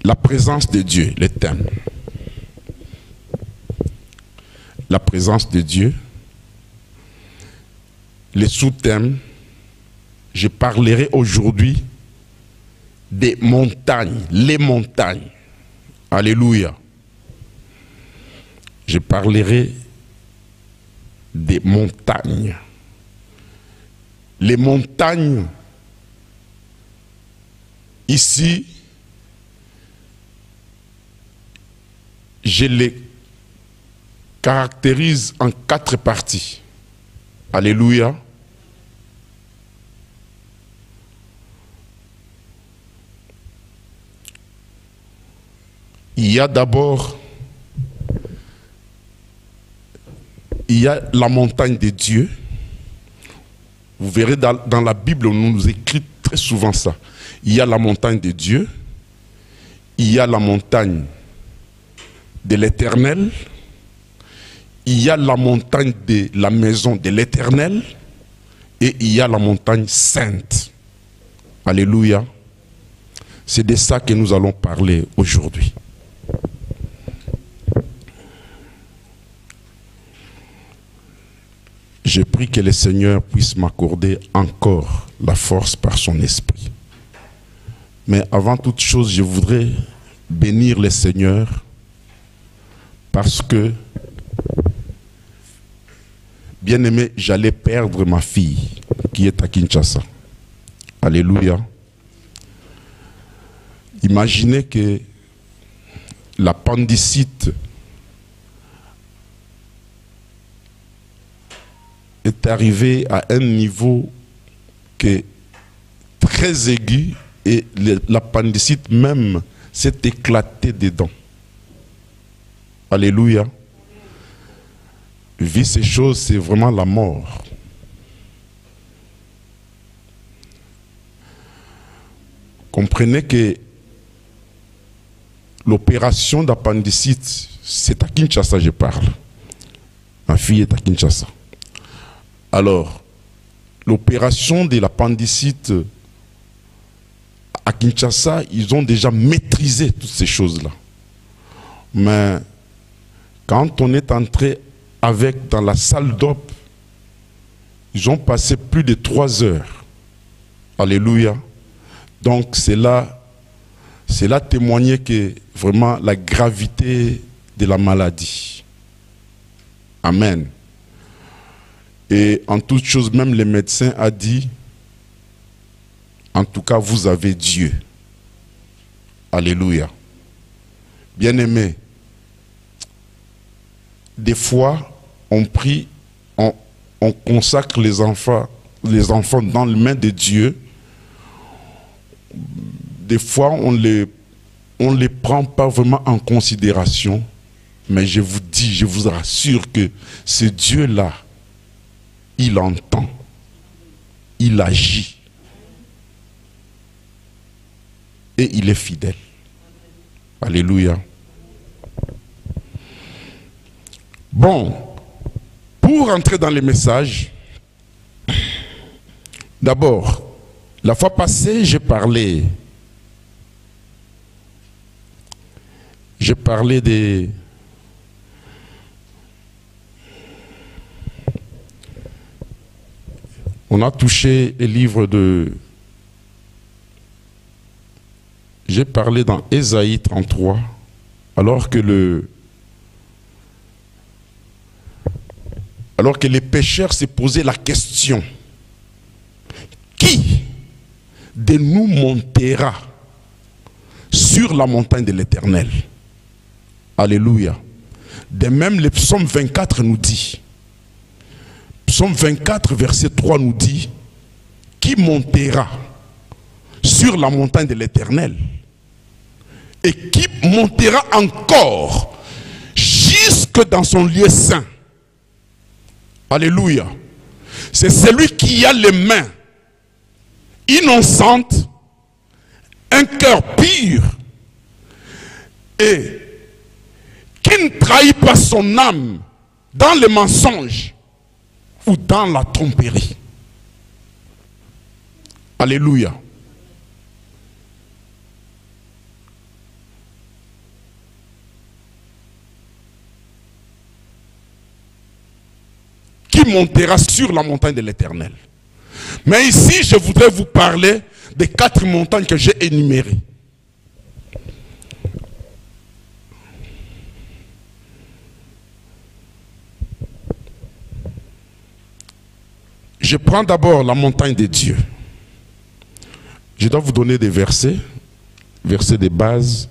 La présence de Dieu, le thème. La présence de Dieu. Les sous-thèmes. Je parlerai aujourd'hui des montagnes, les montagnes. Alléluia. Je parlerai des montagnes. Les montagnes, ici, je les caractérise en 4 parties. Alléluia. Il y a d'abord, il y a la montagne de Dieu. Vous verrez dans la Bible, on nous écrit très souvent ça. Il y a la montagne de Dieu, il y a la montagne de l'Éternel, il y a la montagne de la maison de l'Éternel et il y a la montagne sainte. Alléluia. C'est de ça que nous allons parler aujourd'hui. Je prie que le Seigneur puisse m'accorder encore la force par son esprit. Mais avant toute chose, je voudrais bénir le Seigneur parce que, bien aimé, j'allais perdre ma fille qui est à Kinshasa. Alléluia. Imaginez que l'appendicite est arrivé à un niveau qui est très aigu et l'appendicite même s'est éclaté dedans. Alléluia. Vivre ces choses, c'est vraiment la mort. Comprenez que l'opération d'appendicite, c'est à Kinshasa je parle. Ma fille est à Kinshasa. Alors, l'opération de l'appendicite à Kinshasa, ils ont déjà maîtrisé toutes ces choses-là. Mais quand on est entré dans la salle d'op, ils ont passé plus de 3 heures. Alléluia. Donc c'est là témoigner que vraiment la gravité de la maladie. Amen. Et en toute chose, même les médecins ont dit, en tout cas, vous avez Dieu. Alléluia. Bien-aimés, des fois, on prie, on consacre les enfants dans les mains de Dieu. Des fois, on les prend pas vraiment en considération. Mais je vous dis, je vous rassure que ce Dieu-là, il entend, il agit et il est fidèle. Alléluia. Bon, pour entrer dans les messages, d'abord, la fois passée, j'ai parlé des... On a touché les livres de... J'ai parlé dans Ésaïe 33, alors que les pécheurs s'est posé la question, qui de nous montera sur la montagne de l'Éternel? Alléluia. De même, le psaume 24 nous dit, psaume 24, verset 3 nous dit, qui montera sur la montagne de l'Éternel et qui montera encore jusque dans son lieu saint. Alléluia. C'est celui qui a les mains innocentes, un cœur pur et qui ne trahit pas son âme dans le mensonge ou dans la tromperie. Alléluia. qui montera sur la montagne de l'Éternel. Mais ici, je voudrais vous parler des 4 montagnes que j'ai énumérées. Je prends d'abord la montagne de Dieu. Je dois vous donner des versets, versets de base.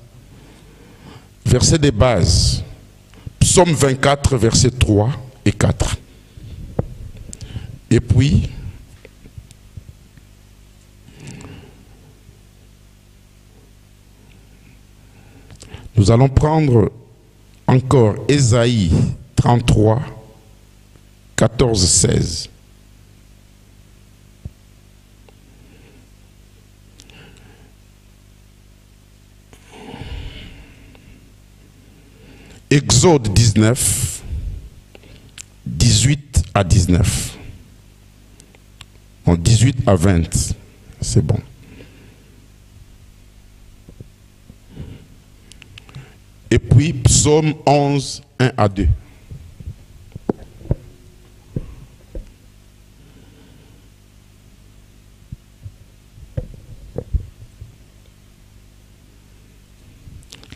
Versets de base. Psaume 24, versets 3 et 4. Et puis, nous allons prendre encore Ésaïe 33, 14, 16. Exode 19, 18 à 19. En 18 à 20, c'est bon. Et puis Psaume 11, 1 à 2.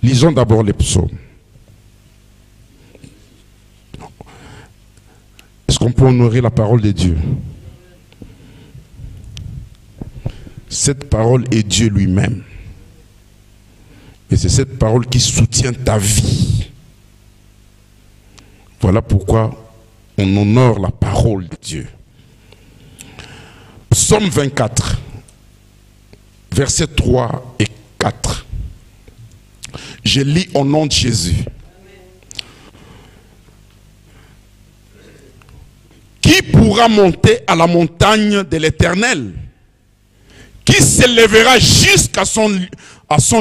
Lisons d'abord les psaumes. Est-ce qu'on peut honorer la parole de Dieu? Cette parole est Dieu lui-même. Et c'est cette parole qui soutient ta vie. Voilà pourquoi on honore la parole de Dieu. Psaume 24, versets 3 et 4. Je lis au nom de Jésus. Qui pourra monter à la montagne de l'Éternel? Qui s'élèvera jusqu'à son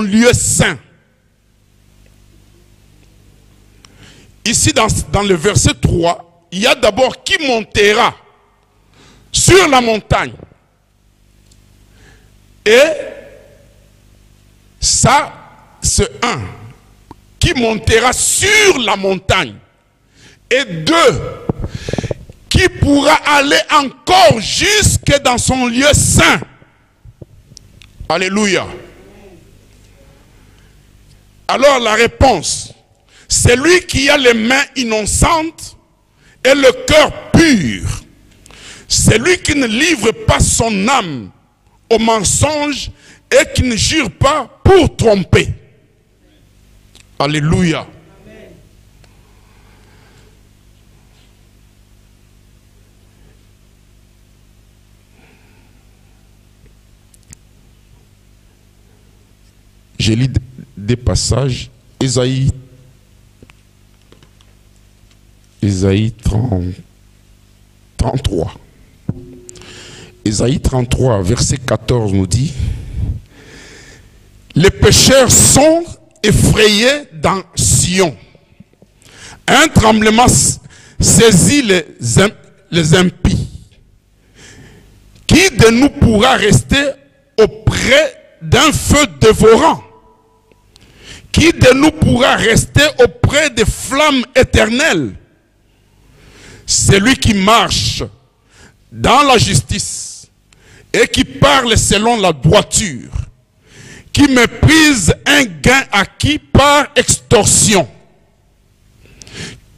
lieu saint? Ici, dans le verset 3, il y a d'abord qui montera sur la montagne. Et ça, c'est un. Qui montera sur la montagne. Et 2. Qui pourra aller encore jusque dans son lieu saint. Alléluia. Alors la réponse, c'est lui qui a les mains innocentes et le cœur pur. C'est lui qui ne livre pas son âme au mensonge et qui ne jure pas pour tromper. Alléluia. Je lis des passages. Ésaïe 33. Ésaïe 33, verset 14 nous dit: les pécheurs sont effrayés dans Sion. Un tremblement saisit les impies. Qui de nous pourra rester auprès d'un feu dévorant? Qui de nous pourra rester auprès des flammes éternelles? Celui qui marche dans la justice et qui parle selon la droiture, qui méprise un gain acquis par extorsion,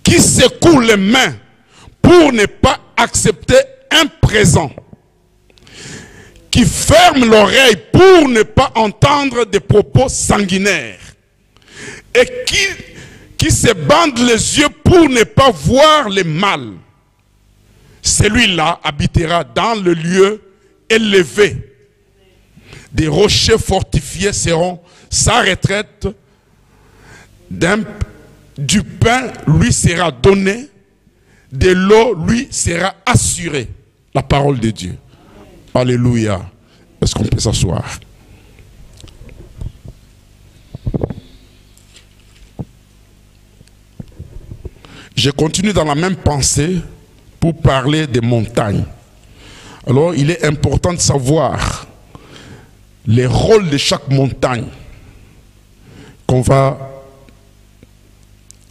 qui secoue les mains pour ne pas accepter un présent, qui ferme l'oreille pour ne pas entendre des propos sanguinaires, et qui se bande les yeux pour ne pas voir le mal. Celui-là habitera dans le lieu élevé. Des rochers fortifiés seront sa retraite. Du pain lui sera donné. De l'eau lui sera assurée. La parole de Dieu. Alléluia. Est-ce qu'on peut s'asseoir? Je continue dans la même pensée pour parler des montagnes. Alors, il est important de savoir les rôles de chaque montagne qu'on va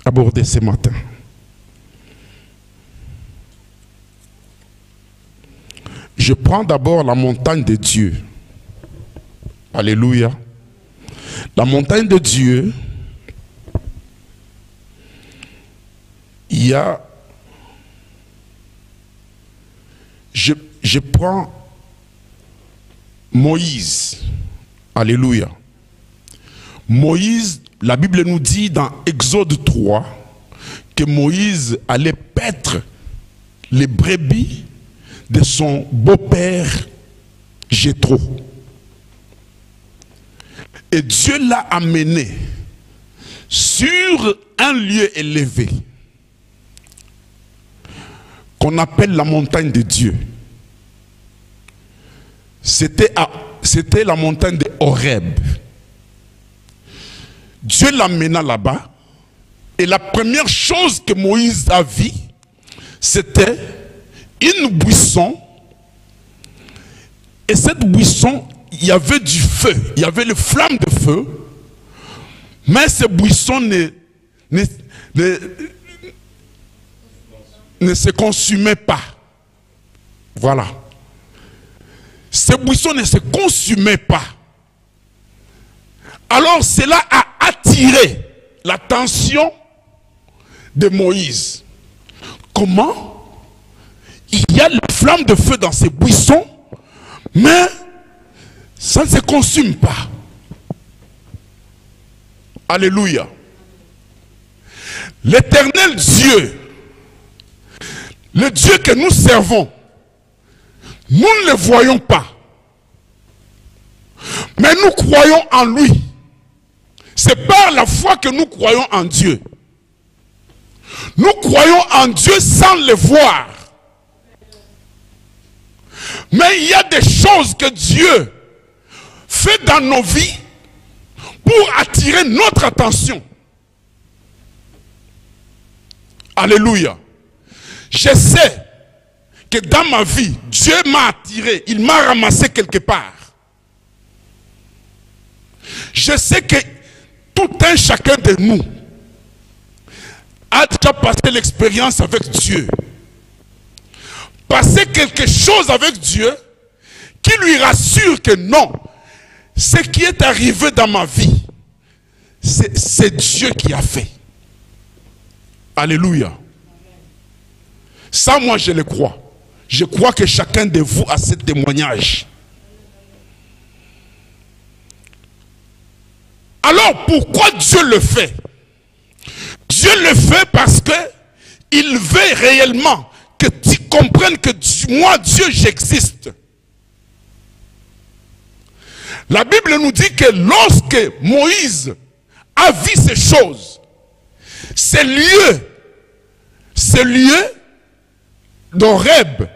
aborder ce matin. je prends d'abord la montagne de Dieu. Alléluia. La montagne de Dieu, il y a... Je prends Moïse. Alléluia. Moïse, la Bible nous dit dans Exode 3 que Moïse allait paître les brebis de son beau-père Jéthro. Et Dieu l'a amené sur un lieu élevé qu'on appelle la montagne de Dieu. C'était la montagne de Horeb. Dieu l'amena là-bas. Et la première chose que Moïse a vue, c'était une buisson. Et cette buisson, il y avait du feu. Il y avait les flammes de feu. Mais ce buisson ne se consumait pas. Voilà. Ce buisson ne se consumait pas. Alors cela a attiré l'attention de Moïse. Comment? Il y a la flamme de feu dans ces buissons, mais ça ne se consume pas. Alléluia. L'Éternel Dieu, le Dieu que nous servons, nous ne le voyons pas, mais nous croyons en lui. C'est par la foi que nous croyons en Dieu. Nous croyons en Dieu sans le voir. Mais il y a des choses que Dieu fait dans nos vies pour attirer notre attention. Alléluia. Je sais que dans ma vie, Dieu m'a attiré, il m'a ramassé quelque part. Je sais que tout un chacun de nous a déjà passé l'expérience avec Dieu. Passer quelque chose avec Dieu qui lui rassure que non, ce qui est arrivé dans ma vie, c'est Dieu qui a fait. Alléluia. Ça, moi, je le crois. Je crois que chacun de vous a ce témoignage. Alors, pourquoi Dieu le fait? Dieu le fait parce que il veut réellement que tu comprennes que moi, Dieu, j'existe. La Bible nous dit que lorsque Moïse a vu ces choses, ces lieux d'Horeb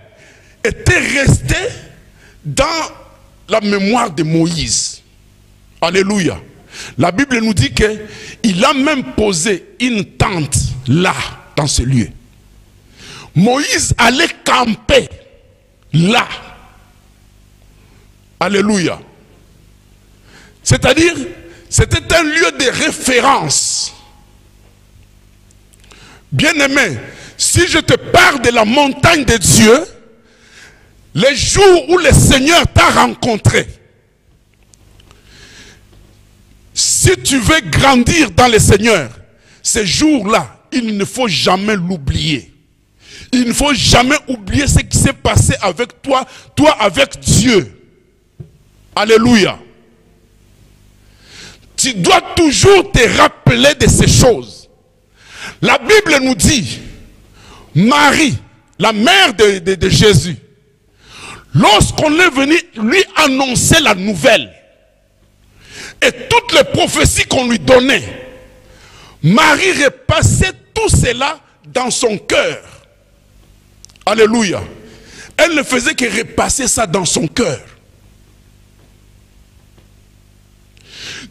étaient restés dans la mémoire de Moïse. Alléluia. La Bible nous dit qu'il a même posé une tente là, dans ce lieu. Moïse allait camper là. Alléluia. C'est-à-dire, c'était un lieu de référence. Bien-aimé, si je te parle de la montagne de Dieu, les jours où le Seigneur t'a rencontré, si tu veux grandir dans le Seigneur, ces jours-là, il ne faut jamais l'oublier. Il ne faut jamais oublier ce qui s'est passé avec toi, toi avec Dieu. Alléluia. Tu dois toujours te rappeler de ces choses. La Bible nous dit, Marie, la mère de Jésus, lorsqu'on est venu lui annoncer la nouvelle, et toutes les prophéties qu'on lui donnait, Marie repassait tout cela dans son cœur. Alléluia. Elle ne faisait que repasser ça dans son cœur.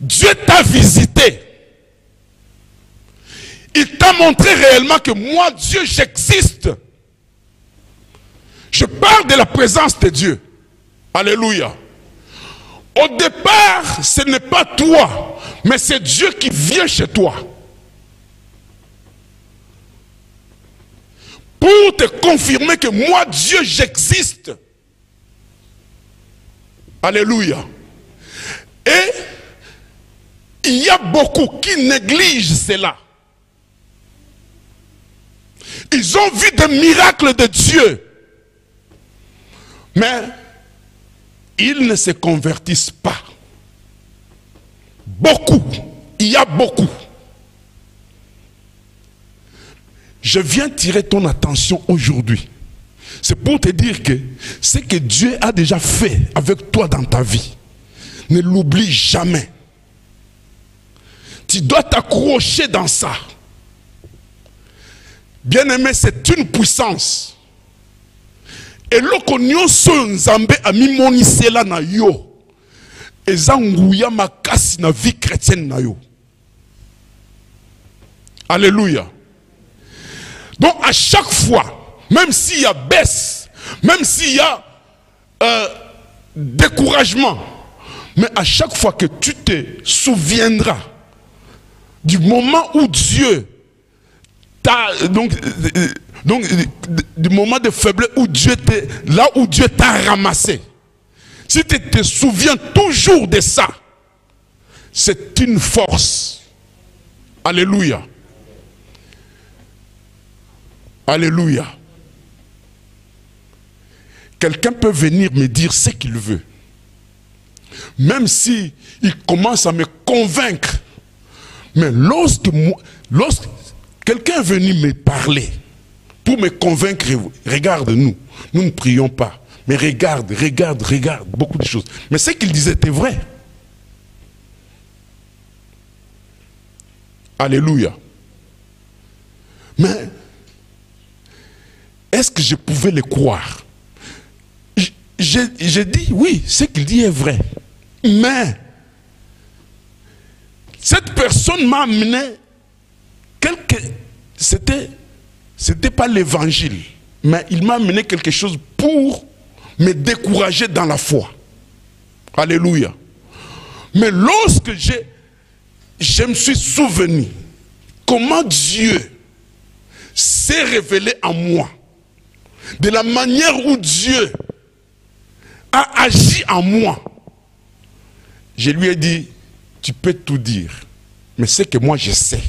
Dieu t'a visité. Il t'a montré réellement que moi, Dieu, j'existe. Je parle de la présence de Dieu. Alléluia. Au départ, ce n'est pas toi, mais c'est Dieu qui vient chez toi. Pour te confirmer que moi, Dieu, j'existe. Alléluia. Et il y a beaucoup qui négligent cela. Ils ont vu des miracles de Dieu. Mais ils ne se convertissent pas. Beaucoup. Il y a beaucoup. Je viens tirer ton attention aujourd'hui. C'est pour te dire que ce que Dieu a déjà fait avec toi dans ta vie, ne l'oublie jamais. Tu dois t'accrocher dans ça. Bien-aimé, c'est une puissance. Et loko nyonso nzambe amimonisela na yo, eza nguya makasi na vie chrétienne na yo. Alléluia. Donc à chaque fois, même s'il y a baisse, même s'il y a découragement, mais à chaque fois que tu te souviendras du moment où Dieu t'a, donc du moment de faiblesse où Dieu là où Dieu t'a ramassé, si tu te souviens toujours de ça, c'est une force. Alléluia. Alléluia. Quelqu'un peut venir me dire ce qu'il veut. Même si il commence à me convaincre. Mais lorsque quelqu'un est venu me parler pour me convaincre, regarde-nous, nous ne prions pas. Mais regarde, beaucoup de choses. Mais ce qu'il disait était vrai. Alléluia. Mais est-ce que je pouvais le croire? J'ai dit, oui, ce qu'il dit est vrai. Mais cette personne m'a amené c'était pas l'évangile, mais il m'a amené quelque chose pour me décourager dans la foi. Alléluia. Mais lorsque je me suis souvenu comment Dieu s'est révélé en moi, de la manière où Dieu a agi en moi, je lui ai dit, tu peux tout dire, mais ce que moi je sais,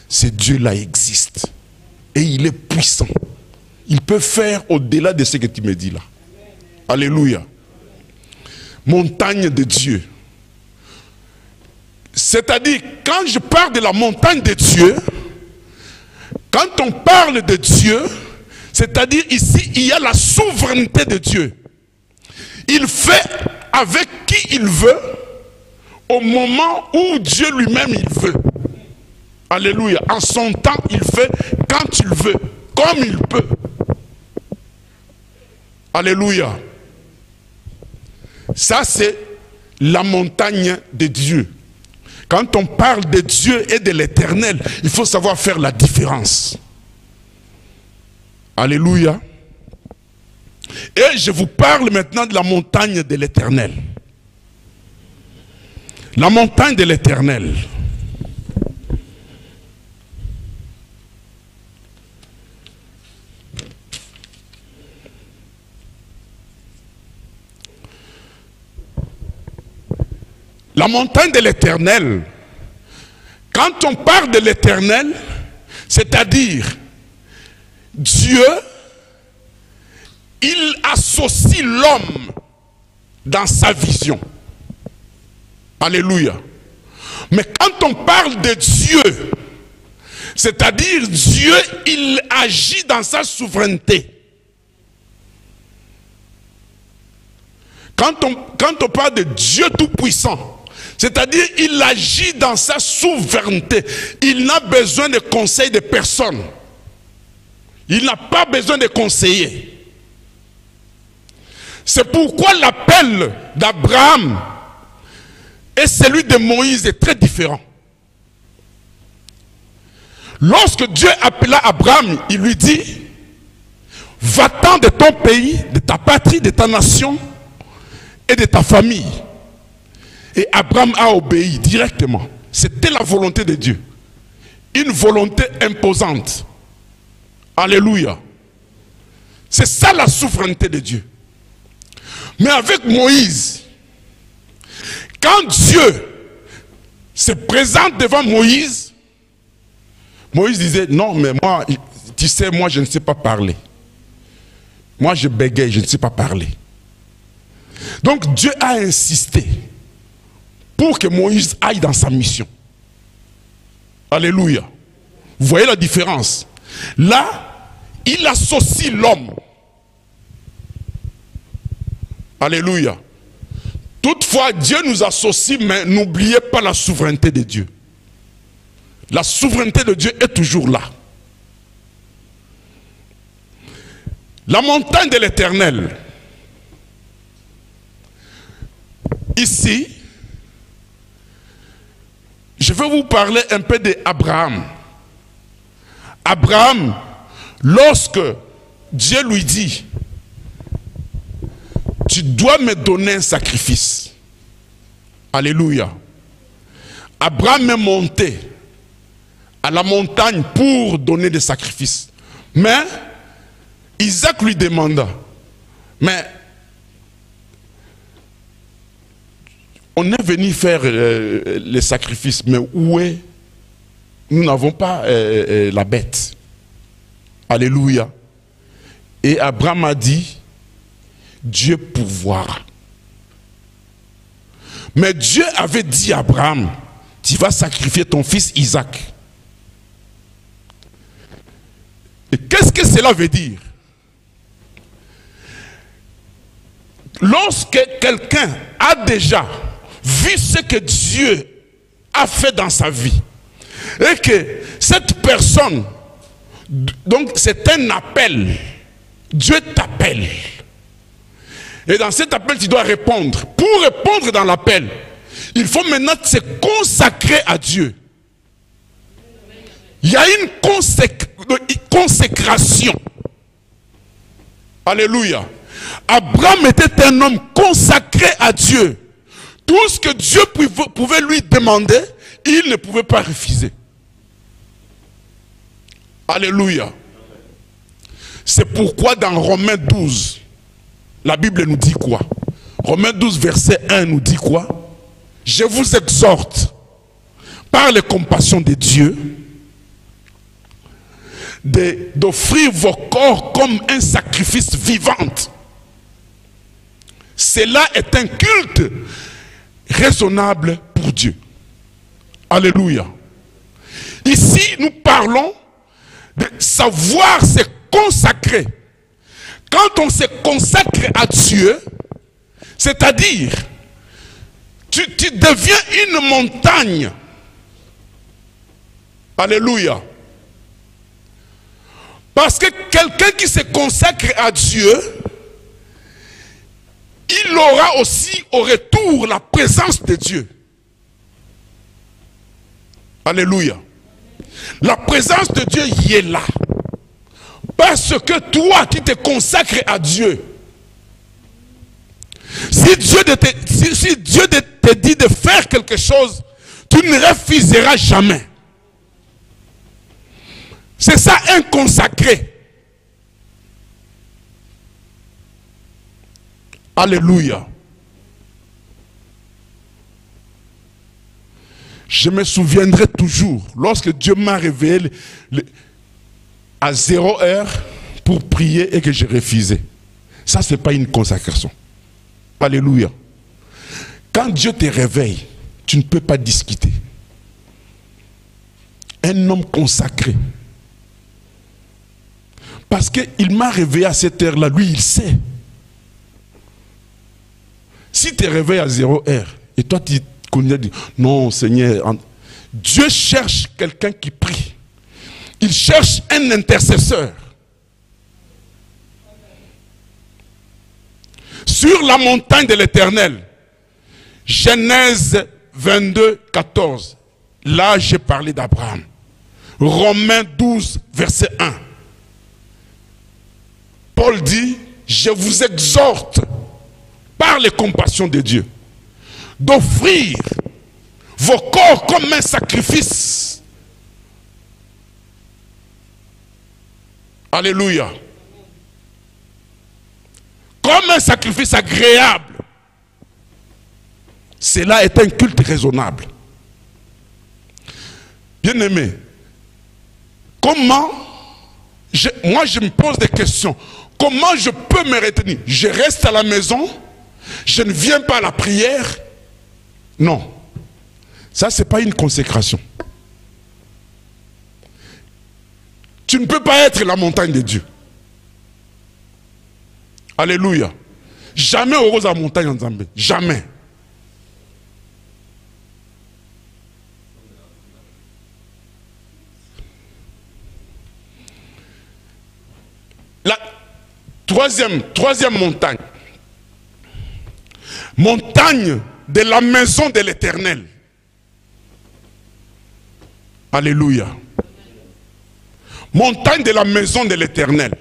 c'est Dieu-là existe. Et il est puissant. Il peut faire au-delà de ce que tu me dis là. Alléluia. Montagne de Dieu. C'est-à-dire, quand je parle de la montagne de Dieu, quand on parle de Dieu, c'est-à-dire ici, il y a la souveraineté de Dieu. Il fait avec qui il veut, au moment où Dieu lui-même il veut. Alléluia. En son temps, il fait quand il veut, comme il peut. Alléluia. Ça, c'est la montagne de Dieu. Quand on parle de Dieu et de l'éternel, il faut savoir faire la différence. Alléluia. Et je vous parle maintenant de la montagne de l'éternel. La montagne de l'éternel. La montagne de l'éternel, quand on parle de l'éternel, c'est-à-dire Dieu, il associe l'homme dans sa vision. Alléluia. Mais quand on parle de Dieu, c'est-à-dire Dieu, il agit dans sa souveraineté. Quand on parle de Dieu tout-puissant, c'est-à-dire il agit dans sa souveraineté. Il n'a besoin de conseil de personne. Il n'a pas besoin de conseiller. C'est pourquoi l'appel d'Abraham et celui de Moïse est très différent. Lorsque Dieu appela Abraham, il lui dit, va-t'en de ton pays, de ta patrie, de ta nation et de ta famille. Et Abraham a obéi directement. C'était la volonté de Dieu. Une volonté imposante. Alléluia. C'est ça la souveraineté de Dieu. Mais avec Moïse, quand Dieu se présente devant Moïse, Moïse disait, non, mais moi, tu sais, moi, je ne sais pas parler. Moi, je bégaye, je ne sais pas parler. Donc, Dieu a insisté pour que Moïse aille dans sa mission. Alléluia. Vous voyez la différence? Là, il associe l'homme. Alléluia. Toutefois, Dieu nous associe, mais n'oubliez pas la souveraineté de Dieu. La souveraineté de Dieu est toujours là. La montagne de l'Éternel. Ici, je vais vous parler un peu d'Abraham. Abraham, lorsque Dieu lui dit, tu dois me donner un sacrifice. Alléluia. Abraham est monté à la montagne pour donner des sacrifices. Mais Isaac lui demanda, mais on est venu faire les sacrifices, mais où est? Nous n'avons pas la bête. Alléluia. Et Abraham a dit, Dieu pourvoira. Mais Dieu avait dit à Abraham, tu vas sacrifier ton fils Isaac. Et qu'est-ce que cela veut dire? Lorsque quelqu'un a déjà vu ce que Dieu a fait dans sa vie, et que cette personne, donc c'est un appel, Dieu t'appelle. Et dans cet appel, tu dois répondre. Pour répondre dans l'appel, il faut maintenant se consacrer à Dieu. Il y a une consécration. Alléluia. Abraham était un homme consacré à Dieu. Tout ce que Dieu pouvait lui demander, il ne pouvait pas refuser. Alléluia. C'est pourquoi dans Romains 12, la Bible nous dit quoi? Romains 12, verset 1 nous dit quoi? Je vous exhorte, par les compassions de Dieu, d'offrir vos corps comme un sacrifice vivant. Cela est un culte raisonnable pour Dieu. Alléluia. Ici, nous parlons de savoir se consacrer. Quand on se consacre à Dieu, c'est-à-dire, tu deviens une montagne. Alléluia. Parce que quelqu'un qui se consacre à Dieu, il aura aussi au retour la présence de Dieu. Alléluia. La présence de Dieu y est là. Parce que toi qui te consacres à Dieu, si Dieu te dit de faire quelque chose, tu ne refuseras jamais. C'est ça un consacré. Alléluia. Je me souviendrai toujours, lorsque Dieu m'a révélé à 0 heure pour prier et que je refusais. Ça, ce n'est pas une consécration. Alléluia. Quand Dieu te réveille, tu ne peux pas discuter. Un homme consacré. Parce qu'il m'a réveillé à cette heure-là, lui, il sait. Si tu te réveilles à 0 heure, et toi, tu connais, non, Seigneur, Dieu cherche quelqu'un qui prie. Il cherche un intercesseur. Sur la montagne de l'Éternel, Genèse 22, 14. Là, j'ai parlé d'Abraham. Romains 12, verset 1. Paul dit, je vous exhorte, par les compassions de Dieu, d'offrir vos corps comme un sacrifice. Alléluia. comme un sacrifice agréable. Cela est un culte raisonnable. Bien-aimé, comment, moi je me pose des questions. Comment je peux me retenir? Je reste à la maison, je ne viens pas à la prière? Non. Ça, ce n'est pas une consécration. Tu ne peux pas être la montagne de Dieu. Alléluia. Jamais au rose à montagne en Zambie. Jamais. La troisième montagne. Montagne de la maison de l'Éternel. Alléluia. Montagne de la maison de l'Éternel.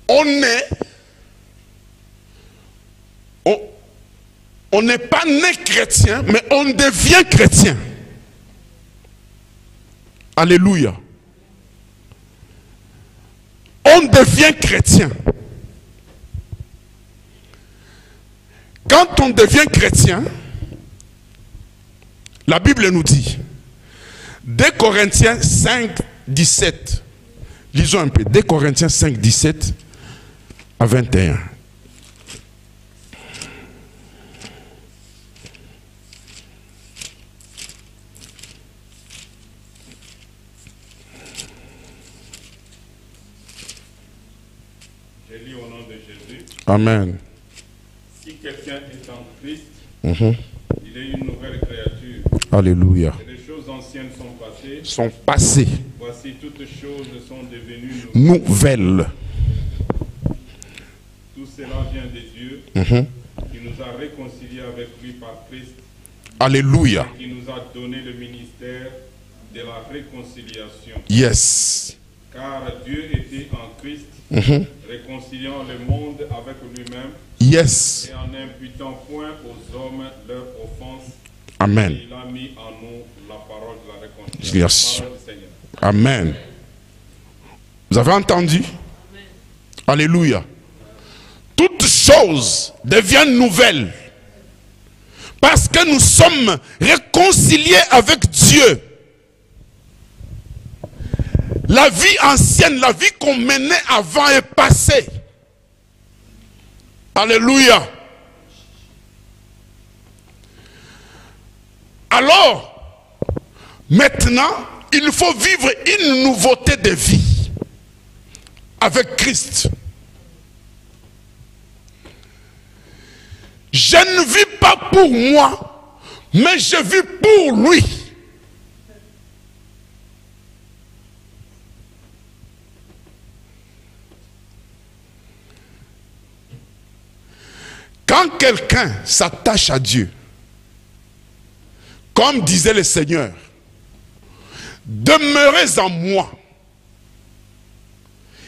On n'est pas né chrétien, mais on devient chrétien. Alléluia. On devient chrétien. Quand on devient chrétien, la Bible nous dit, 2 Corinthiens 5, 17, lisons un peu, 2 Corinthiens 5, 17 à 21. Je lis au nom de Jésus. Amen. Si quelqu'un est en Christ, il est une nouvelle créature. Alléluia. Et les choses anciennes sont Sont passées. Voici, toutes choses sont devenues Nouvelles. Tout cela vient de Dieu, qui nous a réconciliés avec lui par Christ. Alléluia. Et qui nous a donné le ministère de la réconciliation. Yes. Car Dieu était en Christ, réconciliant le monde avec lui-même. Yes. Et en n'imputant point aux hommes leur offense. Amen. Il a mis en nous la parole de la réconciliation. Amen. Vous avez entendu? Amen. Alléluia. Toutes choses deviennent nouvelles. Parce que nous sommes réconciliés avec Dieu. La vie ancienne, la vie qu'on menait avant est passée. Alléluia. Alors, maintenant, il faut vivre une nouveauté de vie avec Christ. Je ne vis pas pour moi, mais je vis pour lui. Quand quelqu'un s'attache à Dieu, comme disait le Seigneur, demeurez en moi.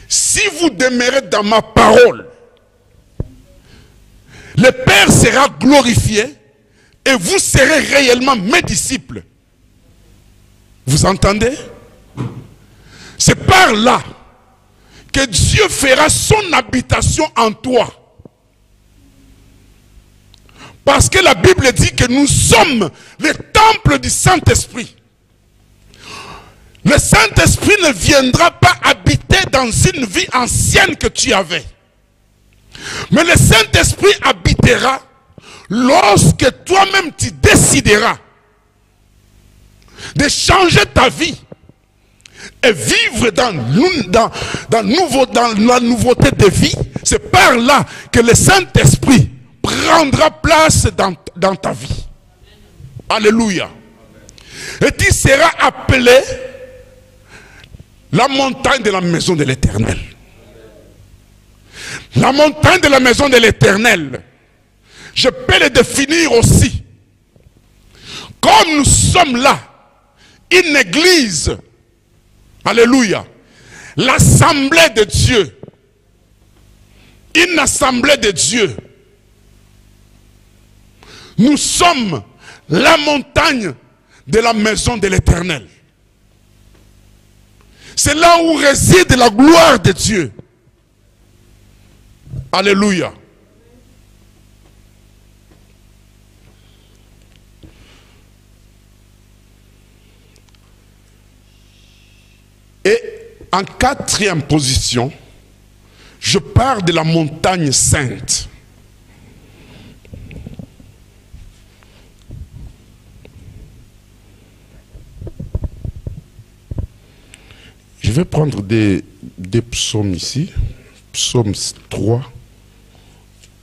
Si vous demeurez dans ma parole, le Père sera glorifié et vous serez réellement mes disciples. Vous entendez? C'est par là que Dieu fera son habitation en toi. Parce que la Bible dit que nous sommes le temple du Saint-Esprit. Le Saint-Esprit ne viendra pas habiter dans une vie ancienne que tu avais. Mais le Saint-Esprit habitera lorsque toi-même tu décideras de changer ta vie et vivre dans la nouveauté de vie. C'est par là que le Saint-Esprit prendra place dans ta vie. Alléluia. Et tu seras appelé la montagne de la maison de l'Éternel. La montagne de la maison de l'Éternel, je peux le définir aussi. Comme nous sommes là, une église, alléluia, l'assemblée de Dieu, une assemblée de Dieu, nous sommes la montagne de la maison de l'Éternel. C'est là où réside la gloire de Dieu. Alléluia. Et en quatrième position, je pars de la montagne sainte. Je vais prendre des psaumes ici, psaume 3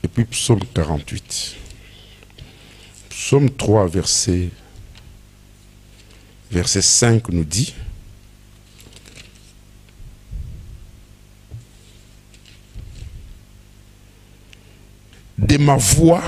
et puis psaume 48. Psaume 3, verset 5 nous dit: de ma voix